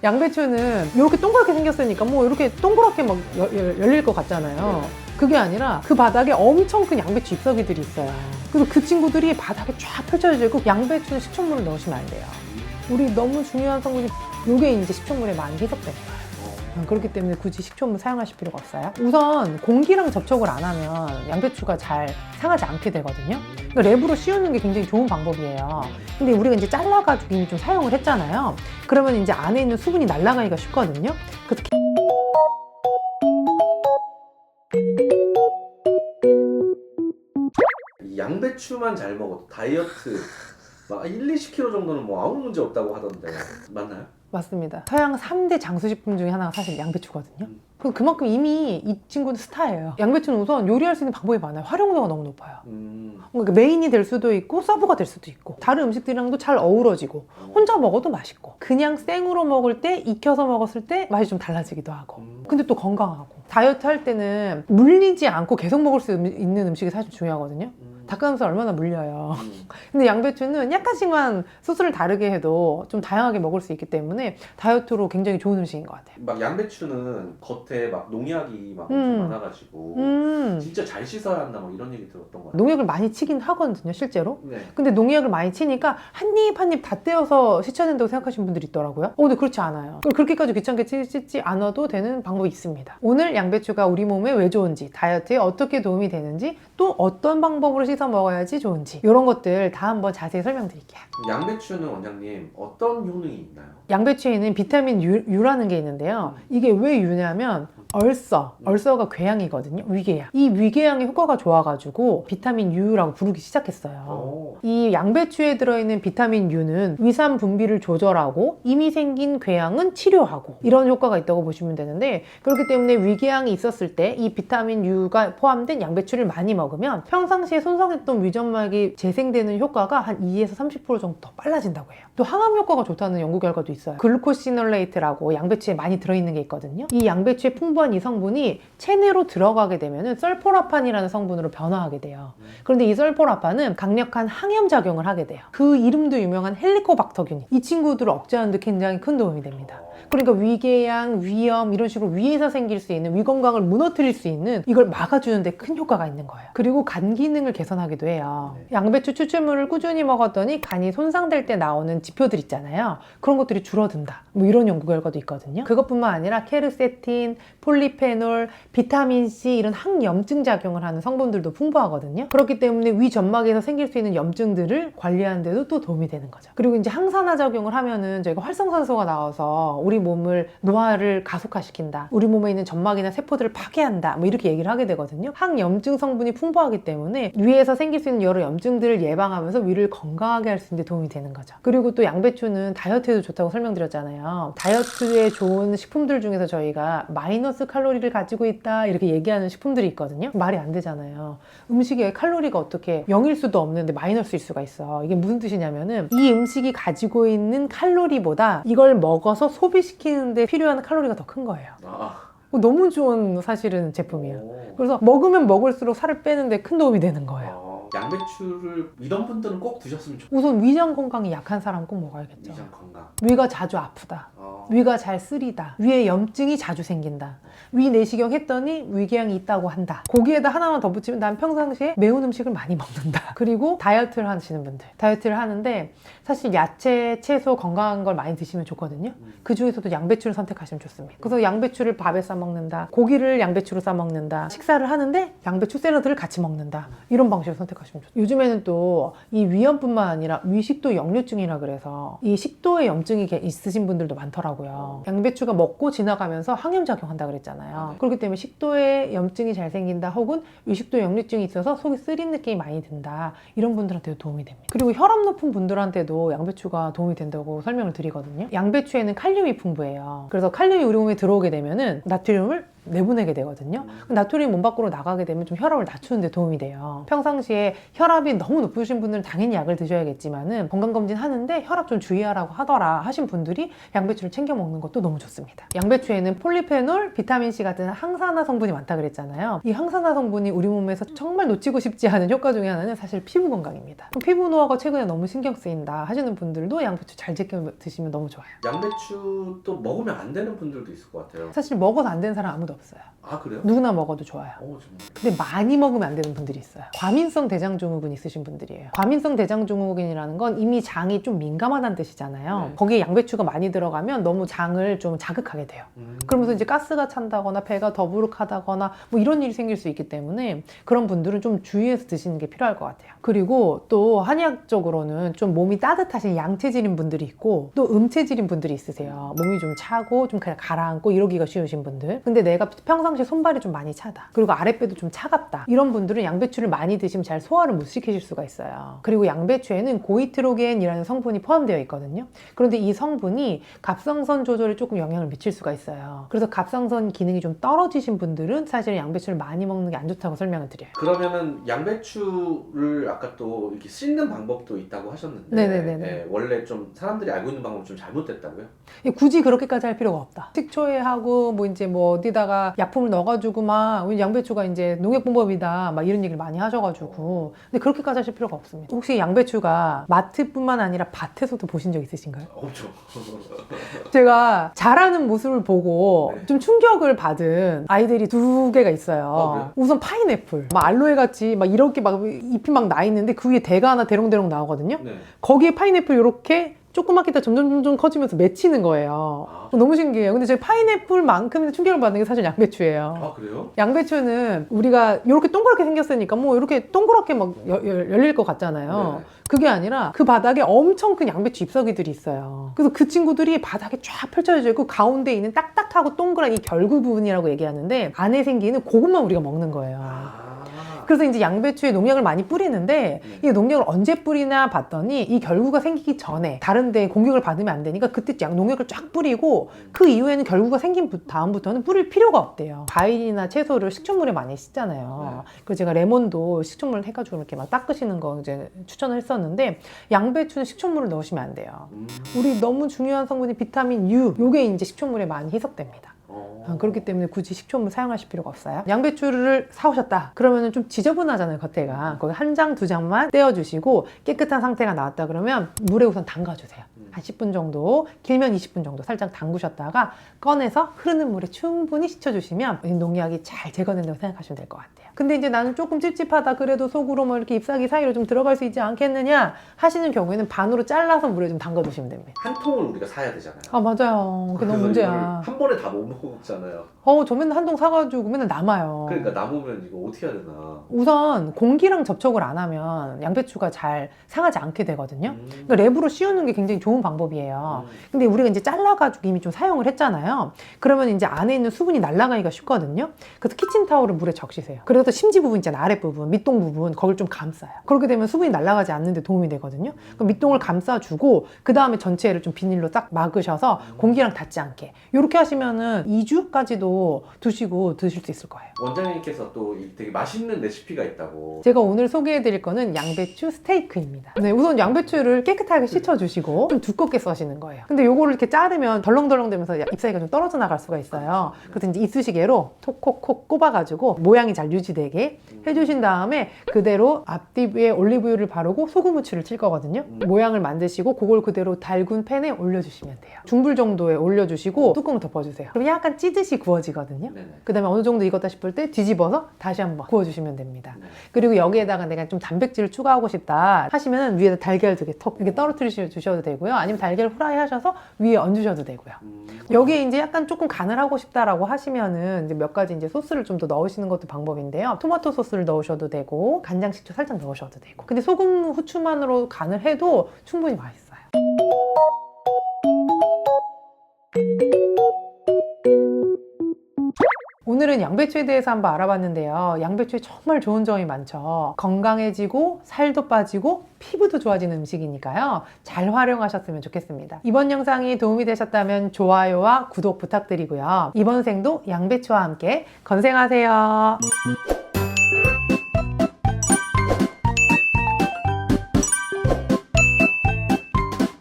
양배추는 이렇게 동그랗게 생겼으니까 뭐 이렇게 동그랗게 막 열릴 것 같잖아요. 그게 아니라 그 바닥에 엄청 큰 양배추 잎사귀들이 있어요. 그래서 그 친구들이 바닥에 쫙 펼쳐져 있고, 양배추는 식초물을 넣으시면 안 돼요. 우리 너무 중요한 성분이 이게 이제 식초물에 많이 희석되는 거예요. 그렇기 때문에 굳이 식초물 사용하실 필요가 없어요. 우선 공기랑 접촉을 안 하면 양배추가 잘 상하지 않게 되거든요. 그러니까 랩으로 씌우는 게 굉장히 좋은 방법이에요. 근데 우리가 이제 잘라가지고 이미 좀 사용을 했잖아요. 그러면 이제 안에 있는 수분이 날아가기가 쉽거든요. 그래서 양배추만 잘 먹어도 다이어트 막 1, 20kg 정도는 뭐 아무 문제 없다고 하던데 맞나요? 맞습니다. 서양 3대 장수식품 중에 하나가 사실 양배추거든요. 그만큼 이미 이 친구는 스타예요. 양배추는 우선 요리할 수 있는 방법이 많아요. 활용도가 너무 높아요. 그러니까 메인이 될 수도 있고 서브가 될 수도 있고, 다른 음식들이랑도 잘 어우러지고, 혼자 먹어도 맛있고, 그냥 생으로 먹을 때, 익혀서 먹었을 때 맛이 좀 달라지기도 하고, 근데 또 건강하고. 다이어트 할 때는 물리지 않고 계속 먹을 수 있는 음식이 사실 중요하거든요. 닭가슴살 얼마나 물려요. 근데 양배추는 약간씩만 수술을 다르게 해도 좀 다양하게 먹을 수 있기 때문에 다이어트로 굉장히 좋은 음식인 것 같아요. 막 양배추는 겉에 막 농약이 막 엄청 많아가지고 진짜 잘 씻어야 한다 막 이런 얘기 들었던 것 같아요. 농약을 많이 치긴 하거든요, 실제로. 네. 근데 농약을 많이 치니까 한 입 한 입 다 떼어서 씻어야 된다고 생각하시는 분들이 있더라고요. 근데 그렇지 않아요. 그렇게까지 귀찮게 씻지 않아도 되는 방법이 있습니다. 오늘 양배추가 우리 몸에 왜 좋은지, 다이어트에 어떻게 도움이 되는지, 또 어떤 방법으로 씻어 먹어야지 좋은지, 이런 것들 다 한번 자세히 설명드릴게요. 양배추는 원장님 어떤 효능이 있나요? 양배추에는 비타민 U라는 게 있는데요. 이게 왜 U냐면 얼서가 궤양이거든요. 위궤양. 이 위궤양의 효과가 좋아가지고 비타민 U라고 부르기 시작했어요. 이 양배추에 들어있는 비타민 U는 위산 분비를 조절하고, 이미 생긴 궤양은 치료하고, 이런 효과가 있다고 보시면 되는데, 그렇기 때문에 위궤양이 있었을 때 이 비타민 U가 포함된 양배추를 많이 먹으면 평상시에 손상했던 위점막이 재생되는 효과가 한 2에서 30% 정도 더 빨라진다고 해요. 또 항암 효과가 좋다는 연구 결과도 있어요. 글루코시놀레이트라고 양배추에 많이 들어있는 게 있거든요. 이 양배추에 풍부한 이 성분이 체내로 들어가게 되면 설포라판이라는 성분으로 변화하게 돼요. 그런데 이 설포라판은 강력한 항염 작용을 하게 돼요. 그 이름도 유명한 헬리코박터균, 이 친구들을 억제하는 데 굉장히 큰 도움이 됩니다. 그러니까 위궤양, 위염, 이런 식으로 위에서 생길 수 있는, 위 건강을 무너뜨릴 수 있는, 이걸 막아주는 데 큰 효과가 있는 거예요. 그리고 간 기능을 개선하기도 해요. 양배추 추출물을 꾸준히 먹었더니 간이 손상될 때 나오는 지표들 있잖아요. 그런 것들이 줄어든다, 뭐 이런 연구 결과도 있거든요. 그것뿐만 아니라 케르세틴, 폴리페놀, 비타민C, 이런 항염증 작용을 하는 성분들도 풍부하거든요. 그렇기 때문에 위 점막에서 생길 수 있는 염증들을 관리하는 데도 또 도움이 되는 거죠. 그리고 이제 항산화 작용을 하면은 저희가 활성산소가 나와서 우리 몸을 노화를 가속화시킨다, 우리 몸에 있는 점막이나 세포들을 파괴한다, 뭐 이렇게 얘기를 하게 되거든요. 항염증 성분이 풍부하기 때문에 위에서 생길 수 있는 여러 염증들을 예방하면서 위를 건강하게 할 수 있는 데 도움이 되는 거죠. 그리고 또 양배추는 다이어트에도 좋다고 설명드렸잖아요. 다이어트에 좋은 식품들 중에서 저희가 마이너스 칼로리를 가지고 있다, 이렇게 얘기하는 식품들이 있거든요. 말이 안 되잖아요. 음식에 칼로리가 어떻게 0일 수도 없는데 마이너스일 수가 있어. 이게 무슨 뜻이냐면은 이 음식이 가지고 있는 칼로리보다 이걸 먹어서 소비시키는데 필요한 칼로리가 더 큰 거예요. 너무 좋은 사실은 제품이에요. 그래서 먹으면 먹을수록 살을 빼는데 큰 도움이 되는 거예요. 양배추를 이런 분들은 꼭 드셨으면 좋겠어요. 우선 위장 건강이 약한 사람 꼭 먹어야겠죠. 위장 건강. 위가 자주 아프다, 위가 잘 쓰리다, 위에 염증이 자주 생긴다, 위 내시경 했더니 위궤양이 있다고 한다, 거기에다 하나만 더 붙이면 난 평상시에 매운 음식을 많이 먹는다. 그리고 다이어트를 하시는 분들, 다이어트를 하는데 사실 야채, 채소, 건강한 걸 많이 드시면 좋거든요. 그 중에서도 양배추를 선택하시면 좋습니다. 그래서 양배추를 밥에 싸 먹는다, 고기를 양배추로 싸 먹는다, 식사를 하는데 양배추 샐러드를 같이 먹는다, 이런 방식을 선택하시면 좋습니다. 요즘에는 또 이 위염뿐만 아니라 위식도 역류증이라 그래서 이 식도에 염증이 있으신 분들도 많더라고요. 양배추가 먹고 지나가면서 항염작용한다 그랬잖아요. 그렇기 때문에 식도에 염증이 잘 생긴다, 혹은 위식도 역류증이 있어서 속이 쓰린 느낌이 많이 든다, 이런 분들한테도 도움이 됩니다. 그리고 혈압 높은 분들한테도 양배추가 도움이 된다고 설명을 드리거든요. 양배추에는 칼륨이 풍부해요. 그래서 칼륨이 우리 몸에 들어오게 되면은 나트륨을 내보내게 되거든요. 나트륨이 몸 밖으로 나가게 되면 좀 혈압을 낮추는 데 도움이 돼요. 평상시에 혈압이 너무 높으신 분들은 당연히 약을 드셔야겠지만은 건강검진 하는데 혈압 좀 주의하라고 하더라 하신 분들이 양배추를 챙겨 먹는 것도 너무 좋습니다. 양배추에는 폴리페놀, 비타민C 같은 항산화 성분이 많다 그랬잖아요. 이 항산화 성분이 우리 몸에서 정말 놓치고 싶지 않은 효과 중에 하나는 사실 피부 건강입니다. 피부 노화가 최근에 너무 신경 쓰인다 하시는 분들도 양배추 잘 챙겨 드시면 너무 좋아요. 양배추 또 먹으면 안 되는 분들도 있을 것 같아요. 사실 먹어서 안 되는 사람 아무도 없어요. 아 그래요? 누구나 먹어도 좋아요. 정말. 근데 많이 먹으면 안 되는 분들이 있어요. 과민성 대장증후군 있으신 분들이에요. 과민성 대장증후군이라는 건 이미 장이 좀 민감하다는 뜻이잖아요. 네. 거기에 양배추가 많이 들어가면 너무 장을 좀 자극하게 돼요. 그러면서 이제 가스가 찬다거나 배가 더부룩하다거나 뭐 이런 일이 생길 수 있기 때문에 그런 분들은 좀 주의해서 드시는 게 필요할 것 같아요. 그리고 또 한의학적으로는 좀 몸이 따뜻하신 양체질인 분들이 있고 또 음체질인 분들이 있으세요. 몸이 좀 차고 좀 그냥 가라앉고 이러기가 쉬우신 분들. 근데 내가 평상시에 손발이 좀 많이 차다. 그리고 아랫배도 좀 차갑다. 이런 분들은 양배추를 많이 드시면 잘 소화를 못 시키실 수가 있어요. 그리고 양배추에는 고이트로겐이라는 성분이 포함되어 있거든요. 그런데 이 성분이 갑상선 조절에 조금 영향을 미칠 수가 있어요. 그래서 갑상선 기능이 좀 떨어지신 분들은 사실 양배추를 많이 먹는 게 안 좋다고 설명을 드려요. 그러면은 양배추를 아까 또 이렇게 씻는 방법도 있다고 하셨는데 네네네네. 예, 원래 좀 사람들이 알고 있는 방법이 좀 잘못됐다고요? 굳이 그렇게까지 할 필요가 없다. 식초에 하고 뭐 이제 뭐 어디다가 약품을 넣어가지고 막 양배추가 이제 농약공법이다 막 이런 얘기를 많이 하셔가지고 근데 그렇게까지 하실 필요가 없습니다. 혹시 양배추가 마트뿐만 아니라 밭에서도 보신 적 있으신가요? 없죠. 제가 자라는 모습을 보고 네. 좀 충격을 받은 아이들이 두 개가 있어요. 그래요? 우선 파인애플, 막 알로에 같이 막 이렇게 막 잎이 막 나 있는데 그 위에 대가 하나 대롱대롱 나오거든요. 네. 거기에 파인애플 이렇게 조그맣게 다 점점 커지면서 맺히는 거예요. 너무 신기해요. 근데 제가 파인애플만큼 충격을 받는 게 사실 양배추예요. 아 그래요? 양배추는 우리가 이렇게 동그랗게 생겼으니까 뭐 이렇게 동그랗게 막 열릴 것 같잖아요. 네. 그게 아니라 그 바닥에 엄청 큰 양배추 잎사귀들이 있어요. 그래서 그 친구들이 바닥에 쫙 펼쳐져 있고 가운데 있는 딱딱하고 동그란 이 결구 부분이라고 얘기하는데 안에 생기는 그것만 우리가 먹는 거예요. 아. 그래서 이제 양배추에 농약을 많이 뿌리는데 이 농약을 언제 뿌리나 봤더니 이 결구가 생기기 전에 다른 데 공격을 받으면 안 되니까 그때 농약을 쫙 뿌리고 그 이후에는 결구가 생긴 다음부터는 뿌릴 필요가 없대요. 과일이나 채소를 식초물에 많이 씻잖아요. 그래서 제가 레몬도 식초물 해가지고 이렇게 막 닦으시는 거 이제 추천을 했었는데 양배추는 식초물을 넣으시면 안 돼요. 우리 너무 중요한 성분이 비타민 U, 요게 이제 식초물에 많이 희석됩니다. 그렇기 때문에 굳이 식초물 사용하실 필요가 없어요. 양배추를 사오셨다 그러면 좀 지저분하잖아요. 겉에가. 거기 한 장, 두 장만 떼어주시고 깨끗한 상태가 나왔다 그러면 물에 우선 담가주세요. 한 10분 정도, 길면 20분 정도 살짝 담그셨다가 꺼내서 흐르는 물에 충분히 씻어주시면 농약이 잘 제거된다고 생각하시면 될 것 같아요. 근데 이제 나는 조금 찝찝하다 그래도 속으로 뭐 이렇게 잎사귀 사이로 좀 들어갈 수 있지 않겠느냐 하시는 경우에는 반으로 잘라서 물에 좀 담가 두시면 됩니다. 한 통을 우리가 사야 되잖아요. 아 맞아요. 그게 너무 그래서 문제야. 이걸 한 번에 다 못 먹잖아요. 저 맨날 한 통 사가지고 맨날 남아요. 그러니까 남으면 이거 어떻게 해야 되나. 우선 공기랑 접촉을 안 하면 양배추가 잘 상하지 않게 되거든요. 그러니까 랩으로 씌우는 게 굉장히 좋은 방법이에요. 근데 우리가 이제 잘라가지고 이미 좀 사용을 했잖아요. 그러면 이제 안에 있는 수분이 날아가기가 쉽거든요. 그래서 키친타올을 물에 적시세요. 그래서 심지 부분 있잖아요. 아랫부분, 밑동 부분, 거길 좀 감싸요. 그렇게 되면 수분이 날아가지 않는데 도움이 되거든요. 그럼 밑동을 감싸주고 그 다음에 전체를 좀 비닐로 딱 막으셔서 공기랑 닿지 않게 이렇게 하시면은 2주까지도 두시고 드실 수 있을 거예요. 원장님께서 또 되게 맛있는 레시피가 있다고. 제가 오늘 소개해드릴 거는 양배추 스테이크입니다. 네, 우선 양배추를 깨끗하게 씻어주시고 좀 두껍게 써시는 거예요. 근데 요거를 이렇게 자르면 덜렁덜렁 되면서 잎사귀가 좀 떨어져 나갈 수가 있어요. 그래서 이제 이쑤시개로 톡콕콕 꼽아가지고 모양이 잘 유지되게 해주신 다음에 그대로 앞뒤 위에 올리브유를 바르고 소금 후추를 칠 거거든요. 모양을 만드시고 그걸 그대로 달군 팬에 올려주시면 돼요. 중불 정도에 올려주시고 뚜껑을 덮어주세요. 그럼 약간 찌듯이 구워지거든요. 그 다음에 어느 정도 익었다 싶을 때 뒤집어서 다시 한번 구워주시면 됩니다. 그리고 여기에다가 내가 좀 단백질을 추가하고 싶다 하시면 위에다 달걀 두 개 톡 이렇게 떨어뜨려 주셔도 되고요. 아니면 달걀 후라이 하셔서 위에 얹으셔도 되고요. 여기에 이제 약간 조금 간을 하고 싶다라고 하시면은 이제 몇 가지 이제 소스를 좀 더 넣으시는 것도 방법인데요. 토마토 소스를 넣으셔도 되고 간장, 식초 살짝 넣으셔도 되고. 근데 소금, 후추만으로 간을 해도 충분히 맛있어요. 오늘 오늘은 양배추에 대해서 한번 알아봤는데요. 양배추에 정말 좋은 점이 많죠. 건강해지고 살도 빠지고 피부도 좋아지는 음식이니까요. 잘 활용하셨으면 좋겠습니다. 이번 영상이 도움이 되셨다면 좋아요와 구독 부탁드리고요. 이번 생도 양배추와 함께 건생하세요.